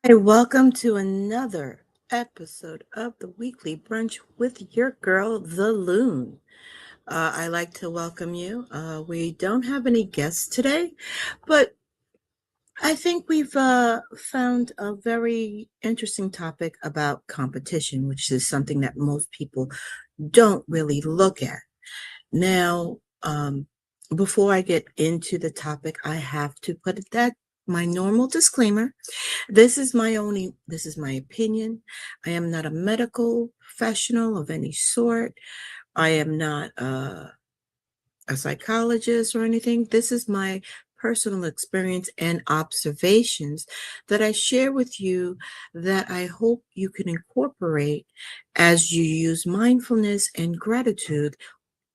Hi, welcome to another episode of the Weekly Brunch with your girl, the Loon. I like to welcome you. We don't have any guests today, but I think we've found a very interesting topic about competition, which is something that most people don't really look at. Now, before I get into the topic, I have to put that my normal disclaimer. This is my opinion. I am not a medical professional of any sort. I am not a psychologist or anything. This is my personal experience and observations that I share with you that I hope you can incorporate as you use mindfulness and gratitude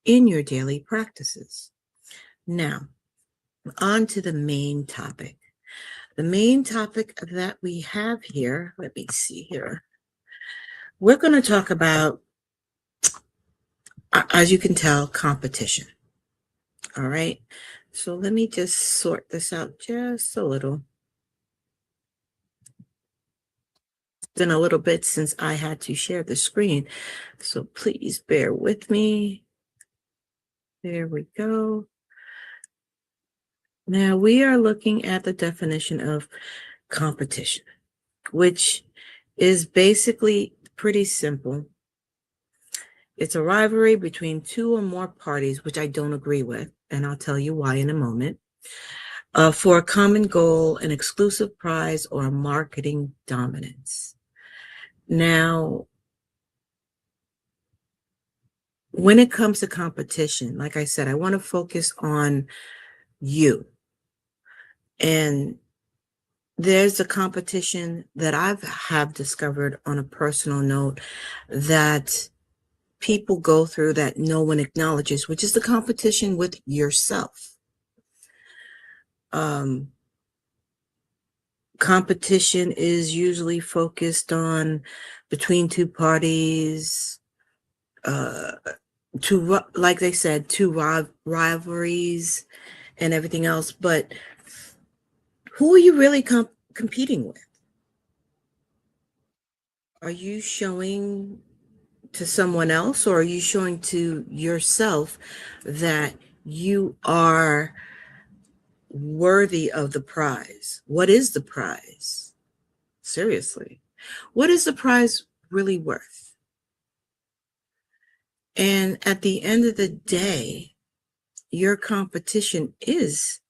in your daily practices. Now, on to the main topic. The main topic that we have here, let me see here. We're going to talk about, as you can tell, competition. All right. So let me just sort this out just a little. It's been a little bit since I had to share the screen. So please bear with me. There we go. Now we are looking at the definition of competition, which is basically pretty simple. It's a rivalry between two or more parties, which I don't agree with, and I'll tell you why in a moment, for a common goal, an exclusive prize, or a marketing dominance. Now, when it comes to competition, like I said, I want to focus on you. And there's a competition that have discovered on a personal note that people go through that no one acknowledges, which is the competition with yourself. Competition is usually focused on between two parties, two, like they said, two rivalries and everything else. But who are you really competing with? Are you showing to someone else, or are you showing to yourself that you are worthy of the prize? What is the prize? Seriously, what is the prize really worth? And at the end of the day, your competition is,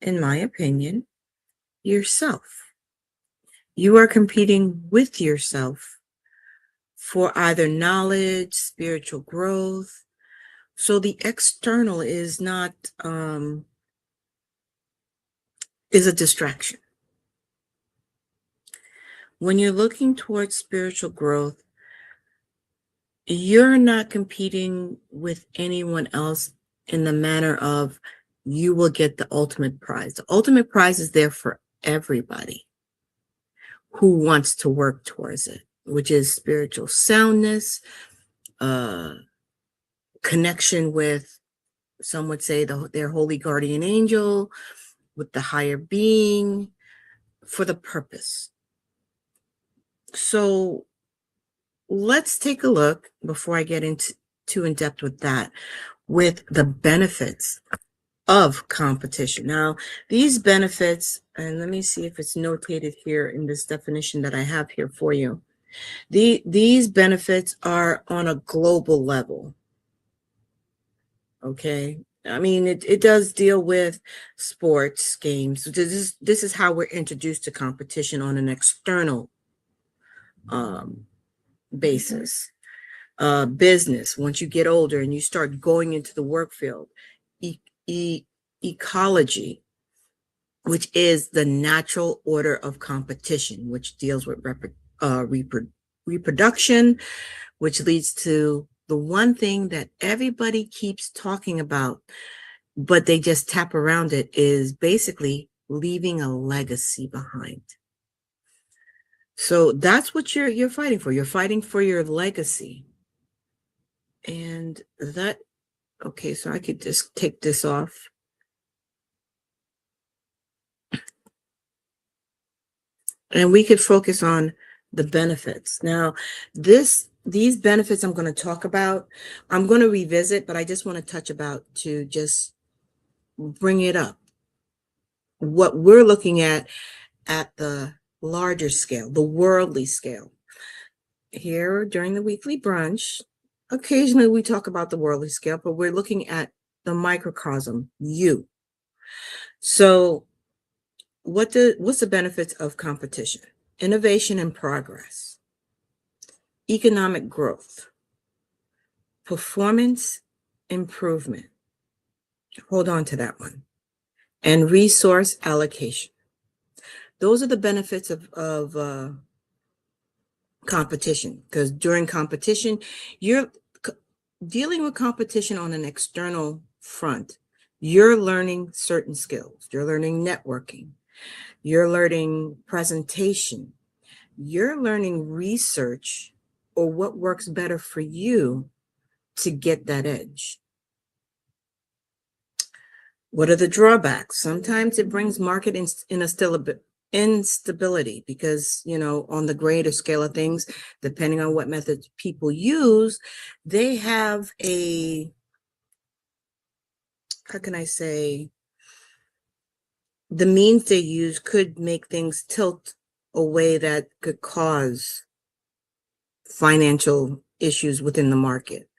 in my opinion, yourself. You are competing with yourself for either knowledge, spiritual growth. So the external is not, is a distraction. When you're looking towards spiritual growth, you're not competing with anyone else in the manner of you will get the ultimate prize. The ultimate prize is there for everybody who wants to work towards it, which is spiritual soundness, connection with, some would say, their holy guardian angel, with the higher being, for the purpose. So let's take a look, before I get into too in depth with that, with the benefits of competition. Now, these benefits, and let me see if it's notated here in this definition that I have here for you. These benefits are on a global level. Okay. I mean, it does deal with sports, games. This is how we're introduced to competition on an external basis. Business, once you get older and you start going into the work field. Ecology, which is the natural order of competition, which deals with reproduction, which leads to the one thing that everybody keeps talking about, but they just tap around it, is basically leaving a legacy behind. So that's what you're fighting for. You're fighting for your legacy. And that, okay, so I could just take this off. and we could focus on the benefits. Now, these benefits I'm going to talk about, I'm going to revisit, but I just want to touch about to just bring it up. What we're looking at the larger scale, the worldly scale. Here during the weekly brunch, occasionally we talk about the worldly scale, but we're looking at the microcosm, you. So what's the benefits of competition? Innovation and progress, economic growth, performance improvement. Hold on to that one. And resource allocation. Those are the benefits of competition, because during competition, you're dealing with competition on an external front. You're learning certain skills. You're learning networking. You're learning presentation. You're learning research or what works better for you to get that edge. What are the drawbacks? Sometimes it brings market instability because, on the greater scale of things, depending on what methods people use, they have how can I say, the means they use could make things tilt a way that could cause financial issues within the market.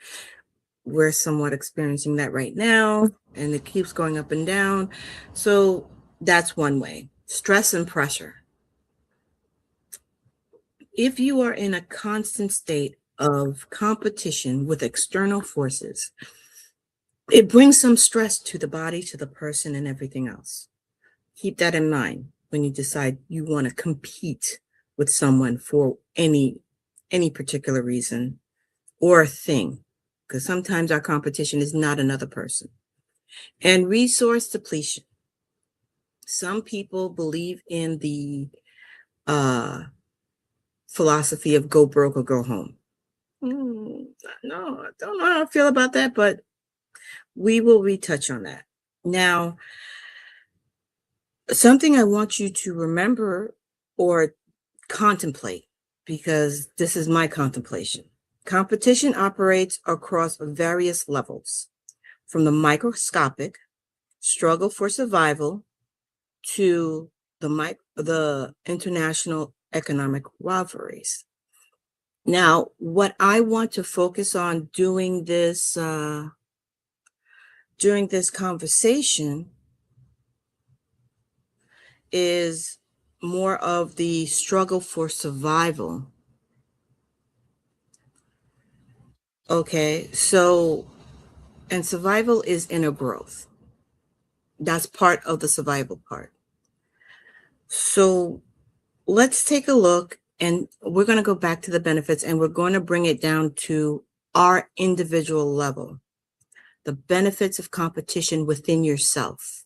We're somewhat experiencing that right now, and it keeps going up and down. So that's one way. Stress and pressure. If you are in a constant state of competition with external forces, it brings some stress to the body, to the person, and everything else. Keep that in mind when you decide you want to compete with someone for any particular reason or thing, because sometimes our competition is not another person. And resource depletion. Some people believe in the philosophy of go broke or go home. No, I don't know how I feel about that, but we will retouch on that. Now, something I want you to remember or contemplate, because this is my contemplation. Competition operates across various levels, from the microscopic struggle for survival to the international economic rivalries. Now, what I want to focus on during this conversation is more of the struggle for survival. Okay, so, and survival is inner growth. That's part of the survival part. So let's take a look, and we're going to go back to the benefits, and we're going to bring it down to our individual level. The benefits of competition within yourself.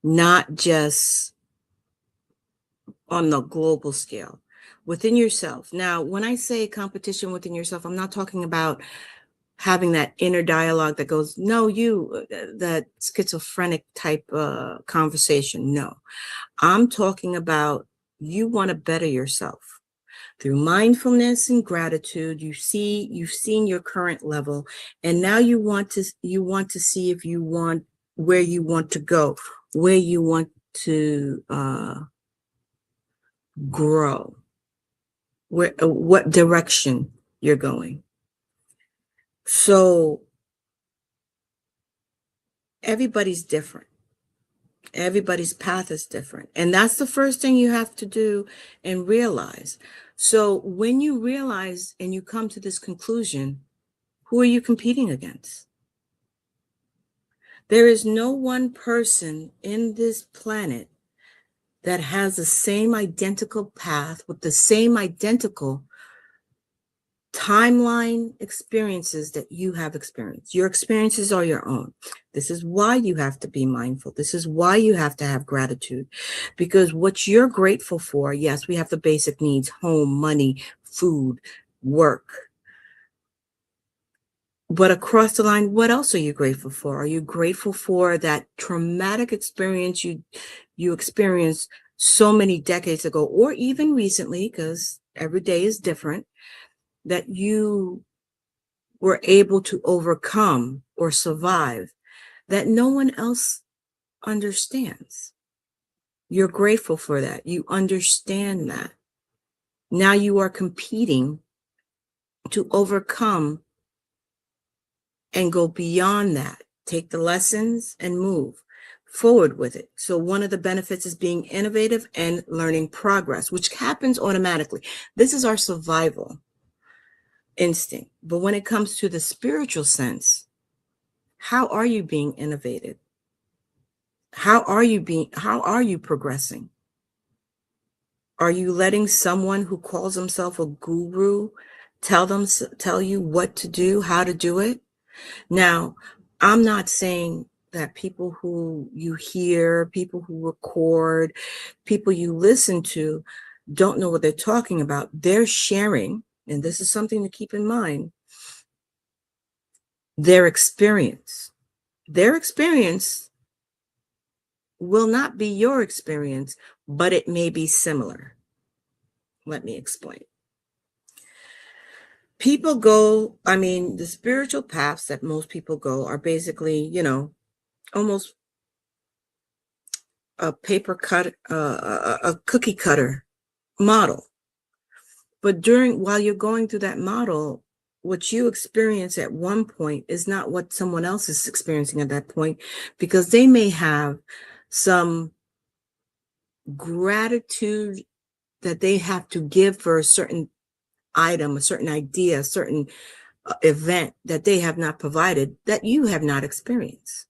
Not just on the global scale, within yourself. Now, when I say competition within yourself, I'm not talking about having that inner dialogue that goes, no, that schizophrenic type conversation. No, I'm talking about you want to better yourself through mindfulness and gratitude. You've seen your current level, and now you want to see if you want where you want to go, where you want to grow, what direction you're going. So everybody's different. Everybody's path is different. And that's the first thing you have to do and realize. So when you realize and you come to this conclusion, who are you competing against? There is no one person in this planet that has the same identical path with the same identical timeline experiences that you have experienced. Your experiences are your own. This is why you have to be mindful. This is why you have to have gratitude, because what you're grateful for, yes, we have the basic needs: home, money, food, work. But across the line, what else are you grateful for? Are you grateful for that traumatic experience you experienced so many decades ago, or even recently, because every day is different, that you were able to overcome or survive that no one else understands? You're grateful for that. You understand that. Now you are competing to overcome and go beyond that. Take the lessons and move forward with it. So one of the benefits is being innovative and learning progress, which happens automatically. This is our survival instinct. But when it comes to the spiritual sense, how are you being innovative? How are you progressing? Are you letting someone who calls himself a guru tell you what to do, how to do it? Now, I'm not saying that people who you hear, people who record, people you listen to don't know what they're talking about. They're sharing, and this is something to keep in mind, their experience. Their experience will not be your experience, but it may be similar. Let me explain. The spiritual paths that most people go are basically, almost a paper cut, a cookie cutter model. But while you're going through that model, what you experience at one point is not what someone else is experiencing at that point, because they may have some gratitude that they have to give for a certain item, a certain idea, a certain event that they have not provided, that you have not experienced.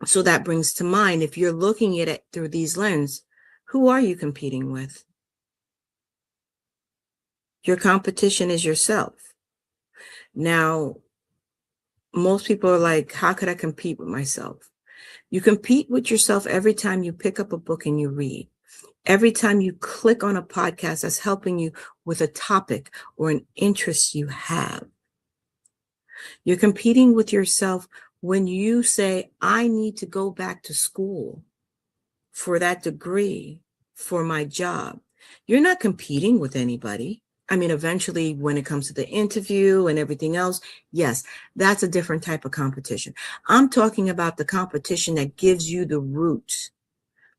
So that brings to mind, if you're looking at it through these lenses, who are you competing with? Your competition is yourself. Now, most people are like, how could I compete with myself? You compete with yourself every time you pick up a book and you read. Every time you click on a podcast that's helping you with a topic or an interest you have. You're competing with yourself when you say, I need to go back to school for that degree for my job. You're not competing with anybody. Eventually, when it comes to the interview and everything else, yes, that's a different type of competition. I'm talking about the competition that gives you the roots,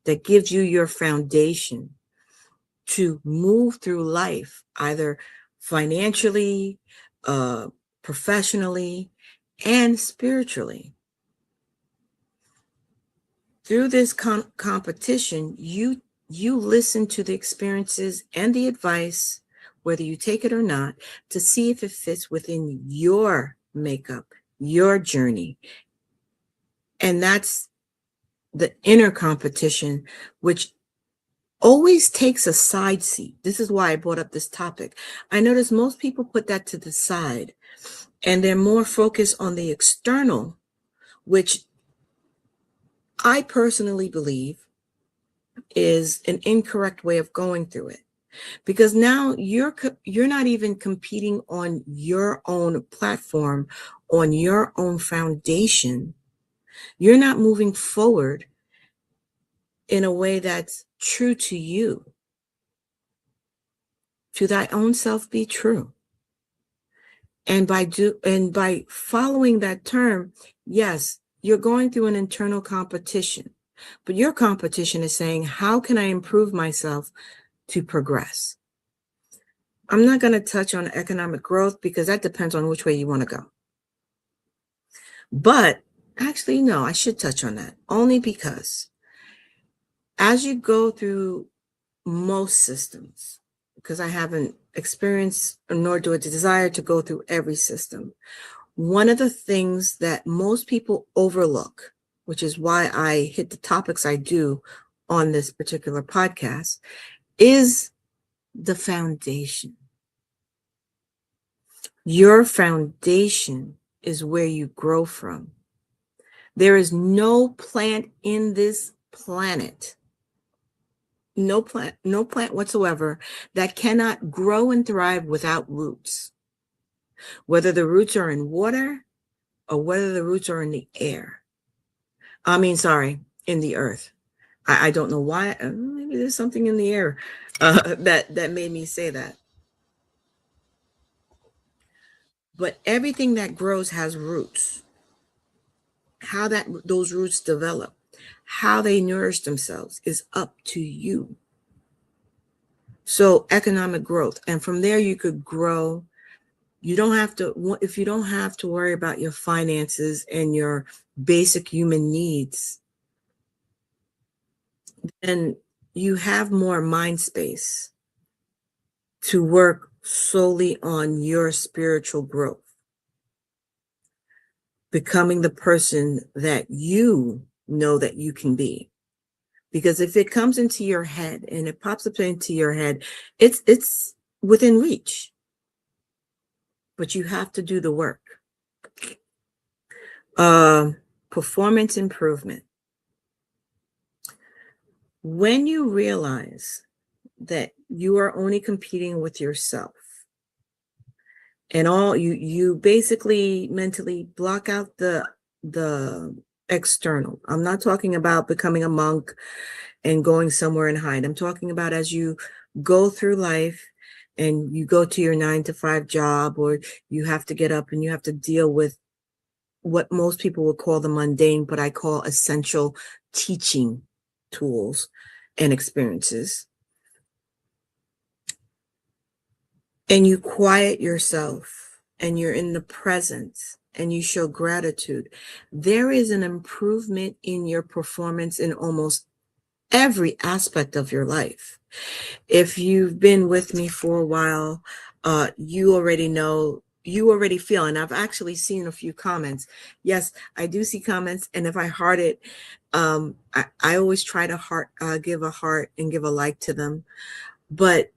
that gives you your foundation to move through life, either financially, professionally, and spiritually. Through this competition, you listen to the experiences and the advice, whether you take it or not, to see if it fits within your makeup, your journey. And that's the inner competition, which always takes a side seat. This is why I brought up this topic. I notice most people put that to the side, and they're more focused on the external, which I personally believe is an incorrect way of going through it. Because now you're not even competing on your own platform, on your own foundation. You're not moving forward in a way that's true to you. To thy own self be true. And by following that term, yes, you're going through an internal competition. But your competition is saying, how can I improve myself to progress? I'm not going to touch on economic growth because that depends on which way you want to go. But actually, no, I should touch on that only because as you go through most systems, because I haven't experienced nor do I desire to go through every system, one of the things that most people overlook, which is why I hit the topics I do on this particular podcast, is the foundation. Your foundation is where you grow from. There is no plant in this planet, no plant whatsoever, that cannot grow and thrive without roots. whether the roots are in water or whether the roots are in the air. In the earth. I don't know why. Maybe there's something in the air that made me say that. But everything that grows has roots. How those roots develop, how they nourish themselves is up to you. So economic growth, and from there you could grow. You don't have to, if you don't have to worry about your finances and your basic human needs, then you have more mind space to work solely on your spiritual growth, becoming the person that you know that you can be. Because if it comes into your head and it pops up into your head, it's within reach. But you have to do the work. Performance improvement. When you realize that you are only competing with yourself, and all you basically mentally block out the external. I'm not talking about becoming a monk and going somewhere and hide. I'm talking about as you go through life and you go to your 9-to-5 job, or you have to get up and you have to deal with what most people would call the mundane, but I call essential teaching tools and experiences. And you quiet yourself and you're in the presence and you show gratitude, there is an improvement in your performance in almost every aspect of your life. If you've been with me for a while, you already know, you already feel, and I've actually seen a few comments. Yes, I do see comments, and if I heart it, I always try to give a heart and give a like to them. But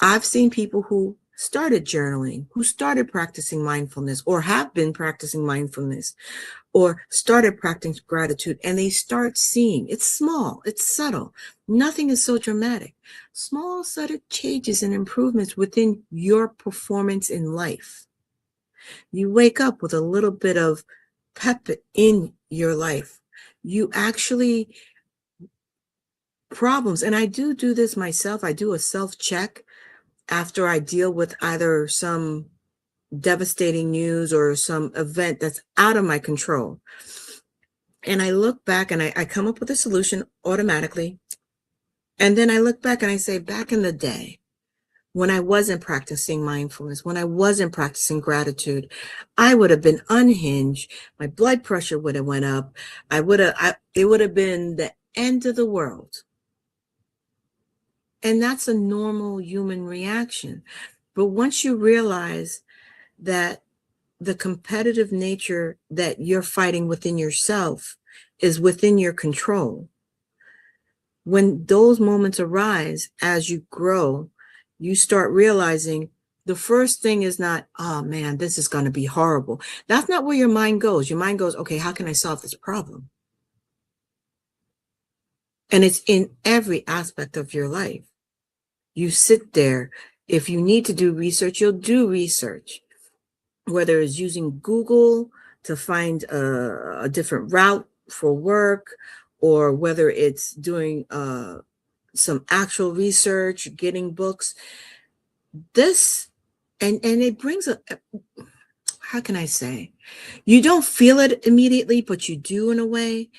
I've seen people who started journaling, who started practicing mindfulness, or have been practicing mindfulness, or started practicing gratitude, and they start seeing it's small, it's subtle, nothing is so dramatic. Small, subtle changes and improvements within your performance in life. You wake up with a little bit of pep in your life. You actually problems, and I do this myself. I do a self-check after I deal with either some devastating news or some event that's out of my control. And I look back and I come up with a solution automatically. And then I look back and I say, back in the day, when I wasn't practicing mindfulness, when I wasn't practicing gratitude, I would have been unhinged. My blood pressure would have went up. It would have been the end of the world. And that's a normal human reaction. But once you realize that the competitive nature that you're fighting within yourself is within your control, when those moments arise as you grow, you start realizing the first thing is not, oh man, this is going to be horrible. That's not where your mind goes. Your mind goes, okay, how can I solve this problem? And it's in every aspect of your life. You sit there. If you need to do research, you'll do research, whether it's using Google to find a different route for work, or whether it's doing some actual research, getting books. This, and it brings how can I say? You don't feel it immediately, but you do in a way.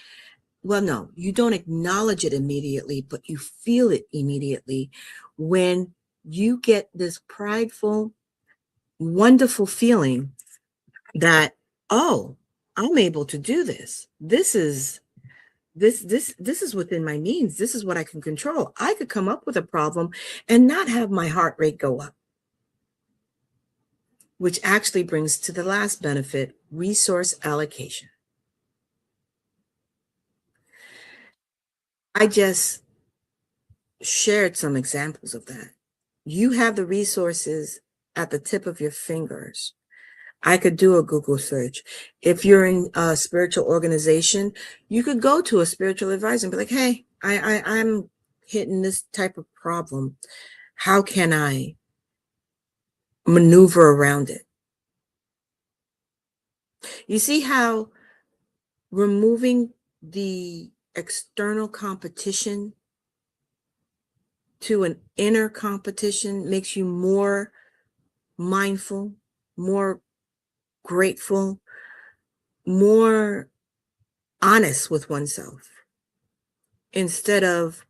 Well, no, you don't acknowledge it immediately, but you feel it immediately when you get this prideful, wonderful feeling that, oh, I'm able to do this. This is within my means. This is what I can control. I could come up with a problem and not have my heart rate go up, which actually brings to the last benefit, resource allocation. I just shared some examples of that. You have the resources at the tip of your fingers. I could do a Google search. If you're in a spiritual organization, you could go to a spiritual advisor and be like, hey, I'm hitting this type of problem. How can I maneuver around it? You see how removing the external competition to an inner competition makes you more mindful, more grateful, more honest with oneself instead of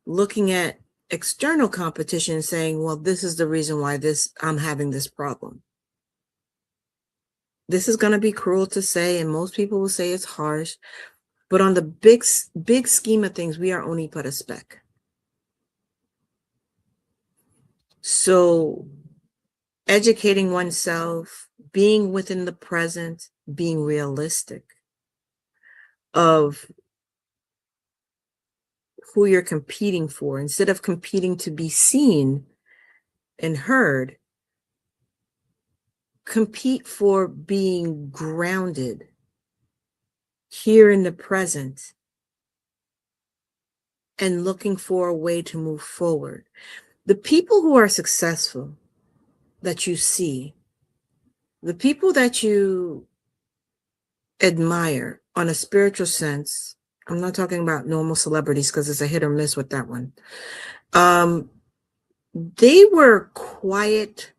looking at external competition and saying, well, this is the reason why I'm having this problem. This is going to be cruel to say, and most people will say it's harsh, but on the big scheme of things, we are only but a speck. So educating oneself, being within the present, being realistic of who you're competing for, instead of competing to be seen and heard, compete for being grounded here in the present and looking for a way to move forward. The people who are successful that you see, the people that you admire on a spiritual sense, I'm not talking about normal celebrities because it's a hit or miss with that one. They were quiet,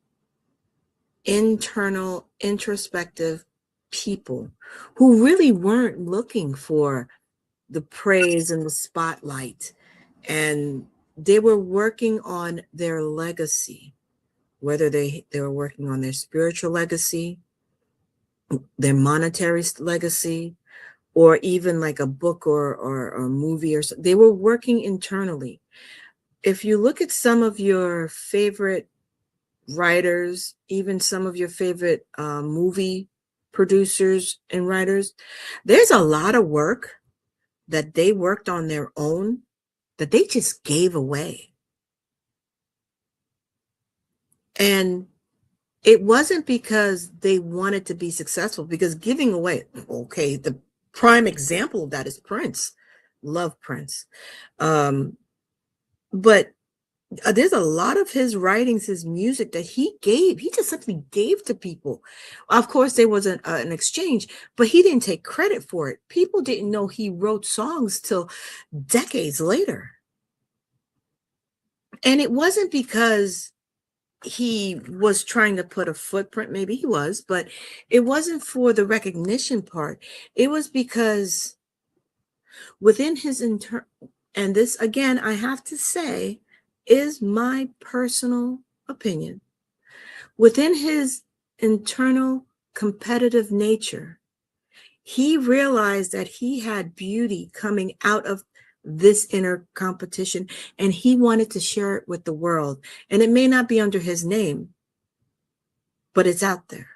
internal, introspective people who really weren't looking for the praise and the spotlight. And they were working on their legacy, whether they were working on their spiritual legacy, their monetary legacy, or even like a book or a movie or something. They were working internally. If you look at some of your favorite writers, even some of your favorite movie producers and writers, there's a lot of work that they worked on their own that they just gave away. And it wasn't because they wanted to be successful, because giving away, okay, the prime example of that is Prince. Love Prince. But there's a lot of his writings, his music that he just simply gave to people. Of course, there was an exchange, but he didn't take credit for it. People didn't know he wrote songs till decades later. And it wasn't because he was trying to put a footprint, maybe he was, but it wasn't for the recognition part. It was because within his and this again, I have to say, is my personal opinion. Within his internal competitive nature, he realized that he had beauty coming out of this inner competition, and he wanted to share it with the world. And it may not be under his name, but it's out there.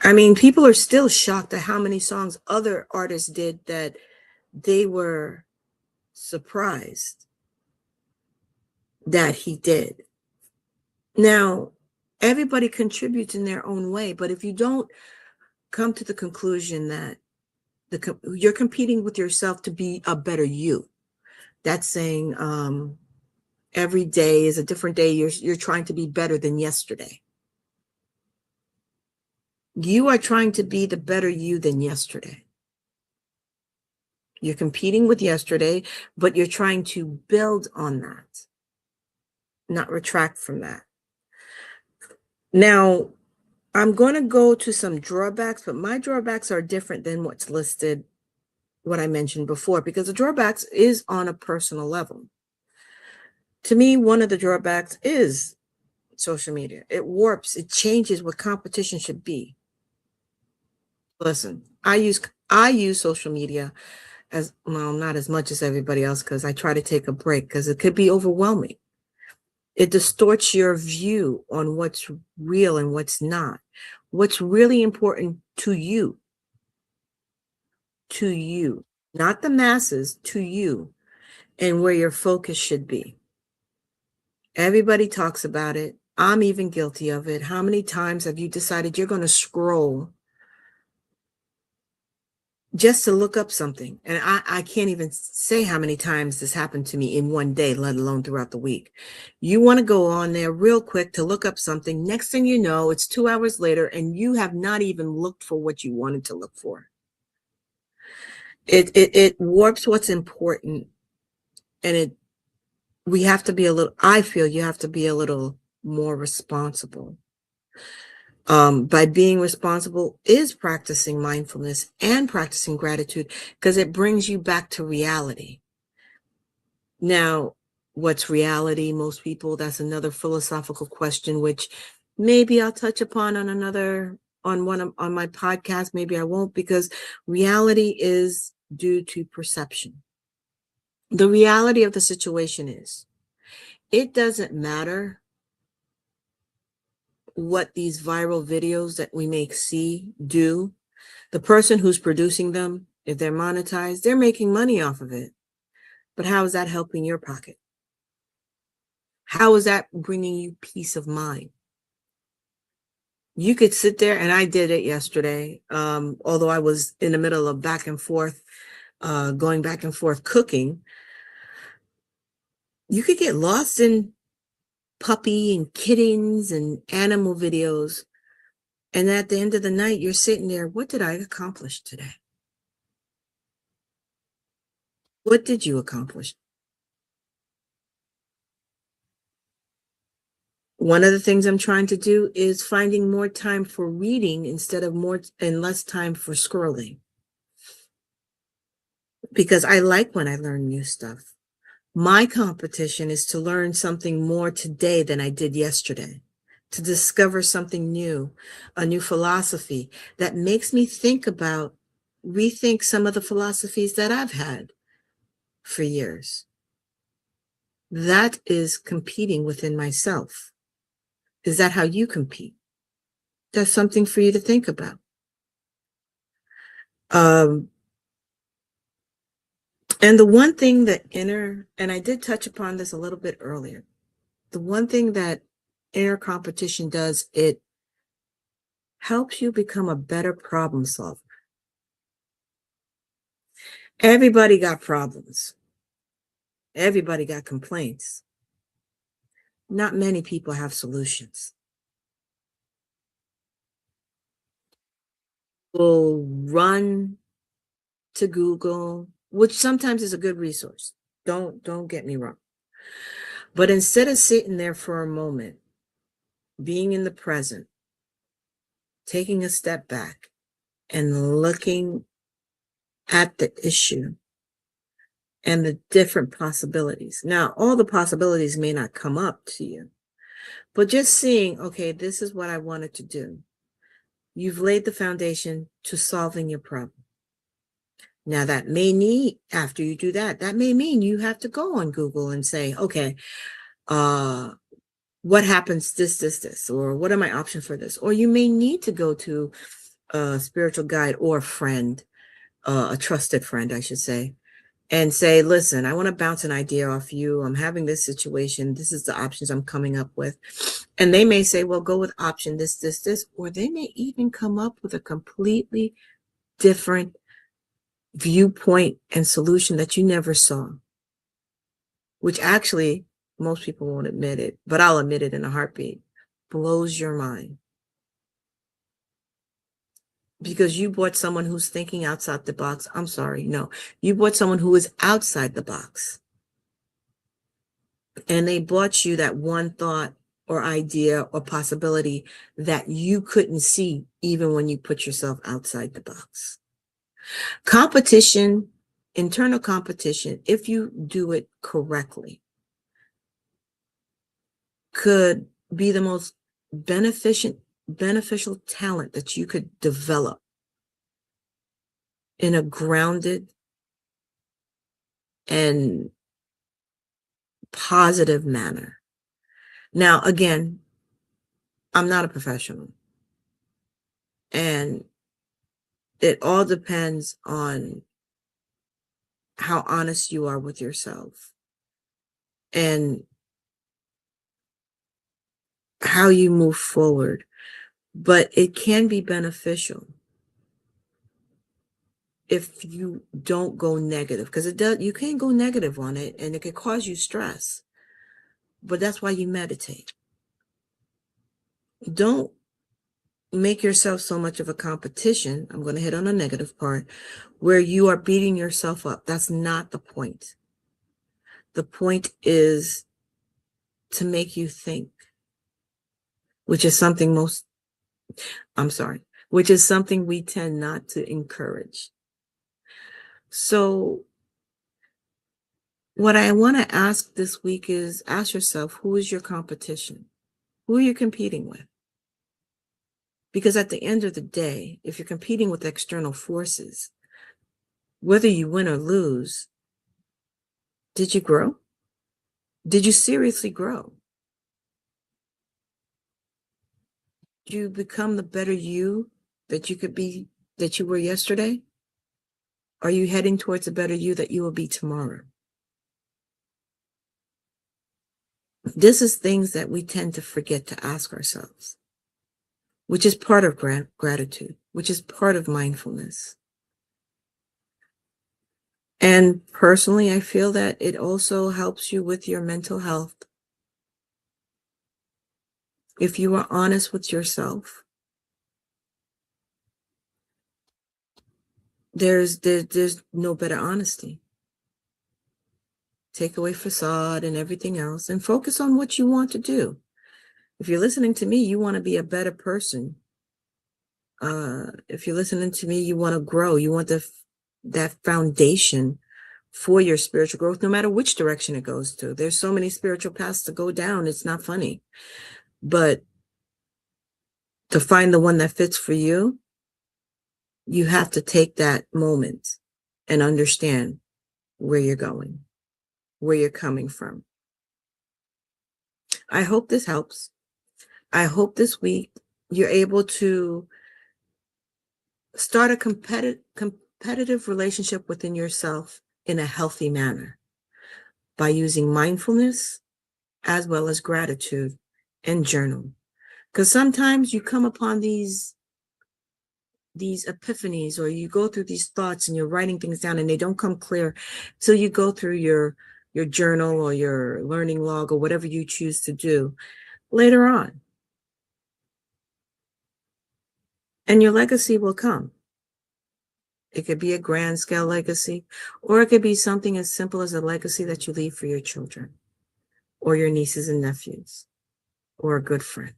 I mean, people are still shocked at how many songs other artists did that they were surprised that he did. Now, everybody contributes in their own way, but if you don't come to the conclusion that you're competing with yourself to be a better you, that's saying every day is a different day. You're trying to be better than yesterday. You are trying to be the better you than yesterday. You're competing with yesterday, but you're trying to build on that, not retract from that. Now, I'm going to go to some drawbacks, but my drawbacks are different than what's listed, what I mentioned before, because the drawbacks is on a personal level. To me, one of the drawbacks is social media. It warps, it changes what competition should be. Listen, I use social media as well, not as much as everybody else, because I try to take a break because it could be overwhelming. It distorts your view on what's real and what's not. What's really important to you, not the masses, to you, and where your focus should be. Everybody talks about it. I'm even guilty of it. How many times have you decided you're going to scroll just to look up something. And I can't even say how many times this happened to me in one day, let alone throughout the week. You want to go on there real quick to look up something. Next thing you know, it's 2 hours later and you have not even looked for what you wanted to look for. It warps what's important, and we have to be a little, I feel you have to be a little more responsible. By being responsible is practicing mindfulness and practicing gratitude, because it brings you back to reality. Now, what's reality? Most people, that's another philosophical question, which maybe I'll touch upon on on my podcast. Maybe I won't, because reality is due to perception. The reality of the situation is, it doesn't matter what these viral videos that we may see do. The person who's producing them, if they're monetized, they're making money off of it. But how is that helping your pocket? How is that bringing you peace of mind? You could sit there, and I did it yesterday, although I was in the middle of back and forth, going back and forth cooking. You could get lost in puppy and kittens and animal videos. And at the end of the night, you're sitting there, what did I accomplish today? What did you accomplish? One of the things I'm trying to do is finding more time for reading instead of more and less time for scrolling. Because I like when I learn new stuff. My competition is to learn something more today than I did yesterday, to discover something new, a new philosophy that makes me rethink some of the philosophies that I've had for years. That is competing within myself. Is that how you compete? That's something for you to think about. And the one thing that and I did touch upon this a little bit earlier, the one thing that inner competition does, it helps you become a better problem solver. Everybody got problems. Everybody got complaints. Not many people have solutions. We'll run to Google, which sometimes is a good resource. Don't get me wrong. But instead of sitting there for a moment, being in the present, taking a step back and looking at the issue and the different possibilities. Now, all the possibilities may not come up to you, but just seeing, okay, this is what I wanted to do. You've laid the foundation to solving your problem. Now, after you do that, that may mean you have to go on Google and say, okay, what happens this, or what are my options for this? Or you may need to go to a spiritual guide or friend, a trusted friend, I should say, and say, listen, I want to bounce an idea off you. I'm having this situation. This is the options I'm coming up with. And they may say, well, go with option this, or they may even come up with a completely different viewpoint and solution that you never saw, which actually most people won't admit it, but I'll admit it in a heartbeat, blows your mind. Because you bought someone who's thinking outside the box. I'm sorry, no. You bought someone who is outside the box. And they bought you that one thought or idea or possibility that you couldn't see even when you put yourself outside the box. Competition, internal competition, if you do it correctly, could be the most beneficial talent that you could develop in a grounded and positive manner. Now, again, I'm not a professional, and it all depends on how honest you are with yourself and how you move forward. But it can be beneficial. if you don't go negative, because you can't go negative on it and it can cause you stress. But that's why you meditate. Don't make yourself so much of a competition. I'm going to hit on a negative part where you are beating yourself up. That's not the point. The point is to make you think, which is something which is something we tend not to encourage. So what I want to ask this week is ask yourself, who is your competition? Who are you competing with? Because at the end of the day, if you're competing with external forces, whether you win or lose, did you grow? Did you seriously grow? Did you become the better you that you could be, that you were yesterday? Are you heading towards a better you that you will be tomorrow? This is things that we tend to forget to ask ourselves, which is part of gratitude, which is part of mindfulness. And personally, I feel that it also helps you with your mental health. If you are honest with yourself, there's no better honesty. Take away facade and everything else and focus on what you want to do. If you're listening to me, you want to be a better person. If you're listening to me, you want to grow. You want that foundation for your spiritual growth, no matter which direction it goes to. There's so many spiritual paths to go down. It's not funny. But to find the one that fits for you, you have to take that moment and understand where you're going, where you're coming from. I hope this helps. I hope this week you're able to start a competitive relationship within yourself in a healthy manner by using mindfulness as well as gratitude and journal. Because sometimes you come upon these epiphanies, or you go through these thoughts and you're writing things down and they don't come clear till you go through your journal or your learning log or whatever you choose to do later on. And your legacy will come. It could be a grand scale legacy, or it could be something as simple as a legacy that you leave for your children or your nieces and nephews or a good friend.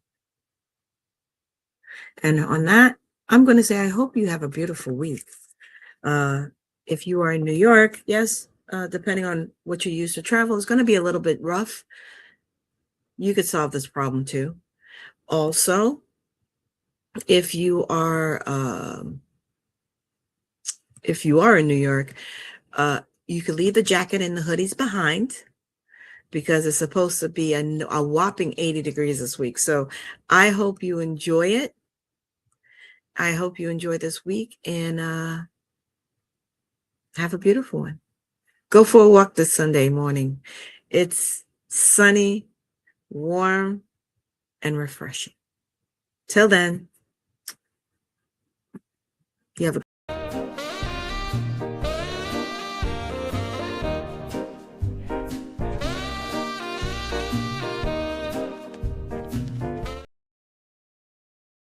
And on that, I'm going to say, I hope you have a beautiful week. If you are in New York, yes, depending on what you use to travel, it's going to be a little bit rough. You could solve this problem too. Also, if you are in New York, you could leave the jacket and the hoodies behind, because it's supposed to be a whopping 80 degrees this week. So I hope you enjoy it. I hope you enjoy this week, and have a beautiful one. Go for a walk this Sunday morning. It's sunny, warm, and refreshing. Till then.